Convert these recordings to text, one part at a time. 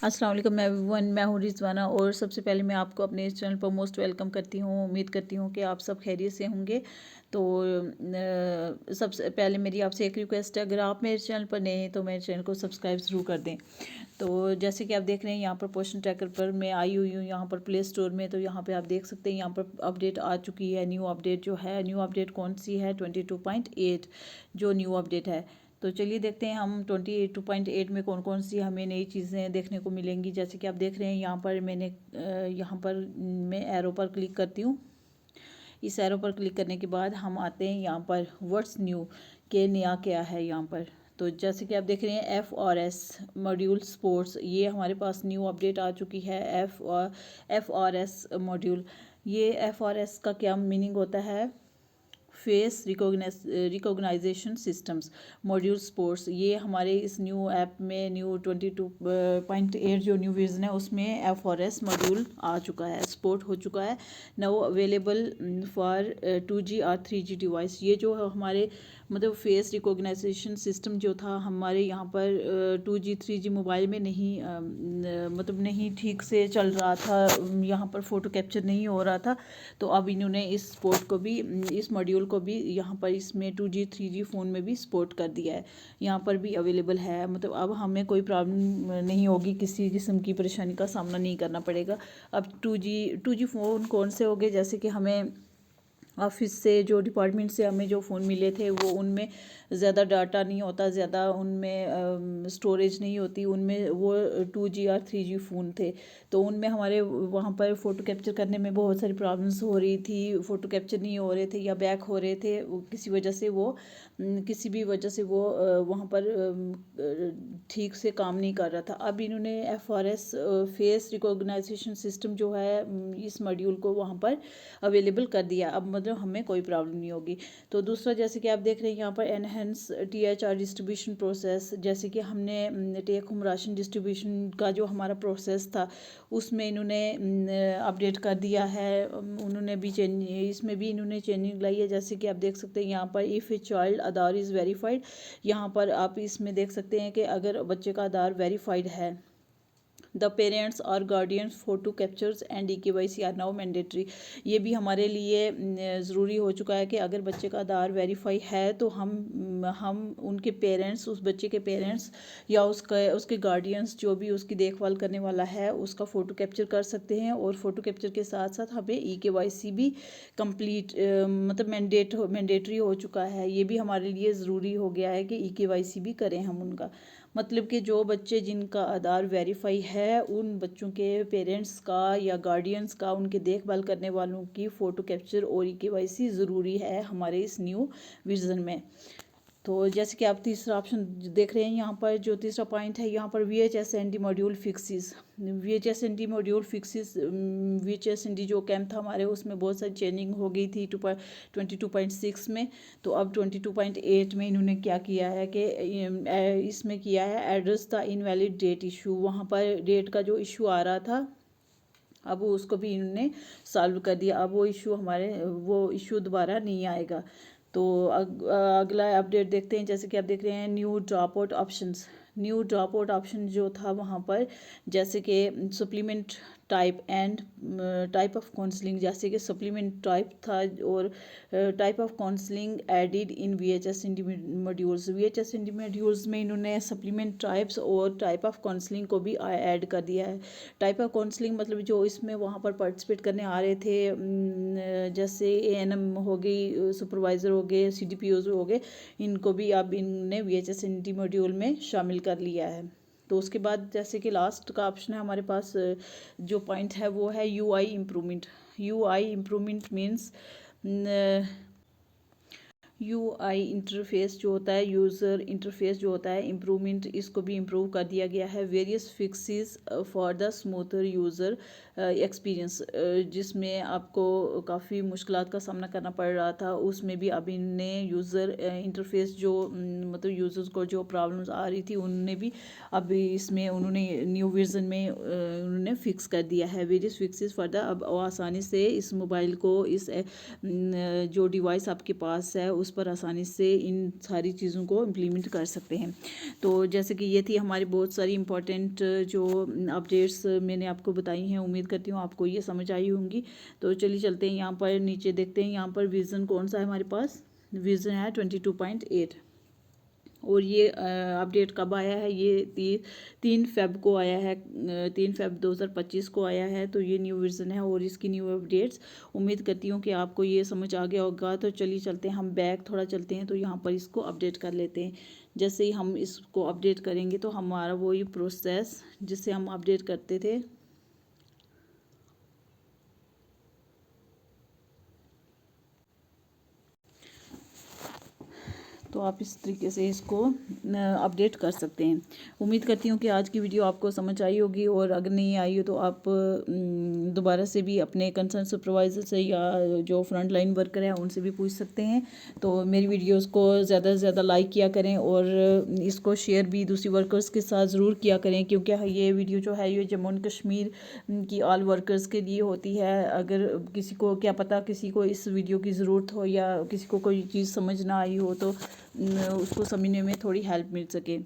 अस्सलाम वालेकुम एवरीवन, मैं हूँ रिजवाना और सबसे पहले मैं आपको अपने इस चैनल पर मोस्ट वेलकम करती हूँ। उम्मीद करती हूँ कि आप सब खैरियत से होंगे। तो सबसे पहले मेरी आपसे एक रिक्वेस्ट है, अगर आप मेरे चैनल पर नए हैं तो मेरे चैनल को सब्सक्राइब ज़रूर कर दें। तो जैसे कि आप देख रहे हैं यहाँ पर पोर्शन ट्रैकर पर मैं आई हुई हूँ यहाँ पर प्ले स्टोर में। तो यहाँ पर आप देख सकते हैं यहाँ पर अपडेट आ चुकी है। न्यू अपडेट जो है, न्यू अपडेट कौन सी है, 22.8 जो न्यू अपडेट है। तो चलिए देखते हैं हम 22.8 में कौन कौन सी हमें नई चीज़ें देखने को मिलेंगी। जैसे कि आप देख रहे हैं यहाँ पर यहाँ पर मैं एरो पर क्लिक करती हूँ। इस एरो पर क्लिक करने के बाद हम आते हैं यहाँ पर व्हाट्स न्यू के नया क्या है यहाँ पर। तो जैसे कि आप देख रहे हैं FRS मॉड्यूल स्पोर्ट्स, ये हमारे पास न्यू अपडेट आ चुकी है। FRS मॉड्यूल, ये FRS का क्या मीनिंग होता है, face recognition systems module supports. ये हमारे इस न्यू ऐप में न्यू 22.8 जो न्यू वर्जन है उसमें FRS मॉड्यूल आ चुका है, सपोर्ट हो चुका है। नाउ अवेलेबल फॉर 2G और 3G डिवाइस। ये जो हमारे मतलब फेस रिकॉग्नाइजेशन सिस्टम जो था हमारे यहाँ पर 2G 3G मोबाइल में नहीं मतलब नहीं ठीक से चल रहा था, यहाँ पर फ़ोटो कैप्चर नहीं हो रहा था। तो अब इन्होंने इस सपोर्ट को भी, इस मॉड्यूल को भी यहाँ पर इसमें 2G 3G फ़ोन में भी सपोर्ट कर दिया है, यहाँ पर भी अवेलेबल है। मतलब अब हमें कोई प्रॉब्लम नहीं होगी, किसी किस्म की परेशानी का सामना नहीं करना पड़ेगा। अब 2G फ़ोन कौन से हो गए, जैसे कि हमें ऑफिस से जो डिपार्टमेंट से हमें जो फ़ोन मिले थे वो उनमें ज़्यादा डाटा नहीं होता, ज़्यादा उनमें स्टोरेज नहीं होती, उनमें वो 2G और 3G फ़ोन थे। तो उनमें हमारे वहाँ पर फ़ोटो कैप्चर करने में बहुत सारी प्रॉब्लम्स हो रही थी, फ़ोटो कैप्चर नहीं हो रहे थे या बैक हो रहे थे, किसी वजह से वो किसी भी वजह से वो वहाँ पर ठीक से काम नहीं कर रहा था। अब इन्होंने FRS फेस रिकॉग्नाइजेशन सिस्टम जो है इस मॉड्यूल को वहाँ पर अवेलेबल कर दिया। अब मतलब हमें कोई प्रॉब्लम नहीं होगी। तो दूसरा, जैसे कि आप देख रहे हैं यहाँ पर एनहेंस THR डिस्ट्रीब्यूशन प्रोसेस, जैसे कि हमने टेक होम राशन डिस्ट्रीब्यूशन का जो हमारा प्रोसेस था उसमें इन्होंने अपडेट कर दिया है। उन्होंने भी चेंज, इसमें भी इन्होंने चेंजिंग लाई है। जैसे कि आप देख सकते हैं यहाँ पर if a child Aadhaar is verified, यहाँ पर आप इसमें देख सकते हैं कि अगर बच्चे का आधार वेरीफाइड है, द पेरेंट्स और guardians photo captures and EKYC are now mandatory. ये भी हमारे लिए ज़रूरी हो चुका है कि अगर बच्चे का आधार वेरीफाई है तो हम उनके पेरेंट्स, उस बच्चे के पेरेंट्स या उसके गार्डियंस जो भी उसकी देखभाल करने वाला है उसका फ़ोटो कैप्चर कर सकते हैं। और फ़ोटो कैप्चर के साथ साथ हमें EKYC भी कंप्लीट मतलब मैंडेटरी हो चुका है। ये भी हमारे लिए ज़रूरी हो गया है कि EKYC भी करें हम उनका। मतलब कि जो बच्चे जिनका आधार वेरीफाई है उन बच्चों के पेरेंट्स का या गार्डियंस का, उनके देखभाल करने वालों की फ़ोटो कैप्चर और EKYC ज़रूरी है हमारे इस न्यू वर्जन में। तो जैसे कि आप तीसरा ऑप्शन देख रहे हैं यहाँ पर, जो तीसरा पॉइंट है यहाँ पर VHSND module fixes. VHSND module fixes, VHSND जो कैंप था हमारे उसमें बहुत सारी चेंजिंग हो गई थी 22.6 में। तो अब 22.8 में इन्होंने क्या किया है कि इसमें किया है address the invalid date issue. वहाँ पर डेट का जो इशू आ रहा था अब उसको भी इन्होंने सॉल्व कर दिया। अब वो इशू दोबारा नहीं आएगा। तो अगला अपडेट देखते हैं। जैसे कि आप देख रहे हैं new drop out options. New drop out option जो था वहाँ पर, जैसे कि supplement type and type of counselling, जैसे कि सप्लीमेंट टाइप था और type of counselling added in VHSND modules. VHSND modules में इन्होंने सप्लीमेंट टाइप्स और टाइप ऑफ काउंसलिंग को भी ऐड कर दिया है। टाइप ऑफ काउंसलिंग मतलब जो इसमें वहाँ पर पार्टिसिपेट करने आ रहे थे, जैसे ANM हो गई, सुपरवाइज़र हो गए, CDPOs हो गए, इनको भी अब इनने VHSND मॉड्यूल में शामिल कर लिया है। तो उसके बाद जैसे कि लास्ट का ऑप्शन है हमारे पास, जो पॉइंट है वो है UI improvement. UI improvement means UI interface जो होता है, यूज़र इंटरफेस जो होता है, इम्प्रूवमेंट, इसको भी इम्प्रूव कर दिया गया है। Various fixes for the smoother user experience, जिसमें आपको काफ़ी मुश्किलात का सामना करना पड़ रहा था, उसमें भी अब इनने यूज़र इंटरफेस जो मतलब यूज़र्स को जो प्रॉब्लम्स आ रही थी उनने भी अब इसमें उन्होंने न्यू वर्जन में उन्होंने फिक्स कर दिया है। वेरियस फिक्सेस फॉर द, अब आसानी से इस मोबाइल को, इस जो डिवाइस आपके पास है उस पर आसानी से इन सारी चीज़ों को इम्प्लीमेंट कर सकते हैं। तो जैसे कि ये थी हमारी बहुत सारी इंपॉर्टेंट जो अपडेट्स मैंने आपको बताई हैं, उम्मीद करती हूँ आपको ये समझ आई होंगी। तो चलिए चलते हैं, यहाँ पर नीचे देखते हैं यहाँ पर विज़न कौन सा है हमारे पास। विज़न है 22.8 और ये अपडेट कब आया है, ये 3 फेब को आया है, 3 फेब 2025 को आया है। तो ये न्यू वर्जन है और इसकी न्यू अपडेट्स उम्मीद करती हूँ कि आपको ये समझ आ गया होगा। तो चलिए चलते हैं, हम बैक थोड़ा चलते हैं, तो यहाँ पर इसको अपडेट कर लेते हैं। जैसे ही हम इसको अपडेट करेंगे तो हमारा वही प्रोसेस जिससे हम अपडेट करते थे तो आप इस तरीके से इसको अपडेट कर सकते हैं। उम्मीद करती हूँ कि आज की वीडियो आपको समझ आई होगी, और अगर नहीं आई हो तो आप दोबारा से भी अपने कंसर्न सुपरवाइज़र से या जो फ्रंट लाइन वर्कर है उनसे भी पूछ सकते हैं। तो मेरी वीडियोस को ज़्यादा से ज़्यादा लाइक किया करें और इसको शेयर भी दूसरी वर्कर्स के साथ ज़रूर किया करें, क्योंकि ये वीडियो जो है ये जम्मू एंड कश्मीर की ऑल वर्कर्स के लिए होती है। अगर किसी को क्या पता किसी को इस वीडियो की ज़रूरत हो या किसी को कोई चीज़ समझ ना आई हो तो उसको समझने में थोड़ी हेल्प मिल सके।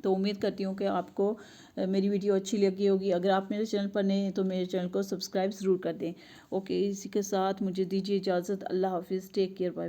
तो उम्मीद करती हूँ कि आपको मेरी वीडियो अच्छी लगी होगी। अगर आप मेरे चैनल पर नए हैं तो मेरे चैनल को सब्सक्राइब ज़रूर कर दें। ओके, इसी के साथ मुझे दीजिए इजाज़त। अल्लाह हाफिज़, टेक केयर, बाय।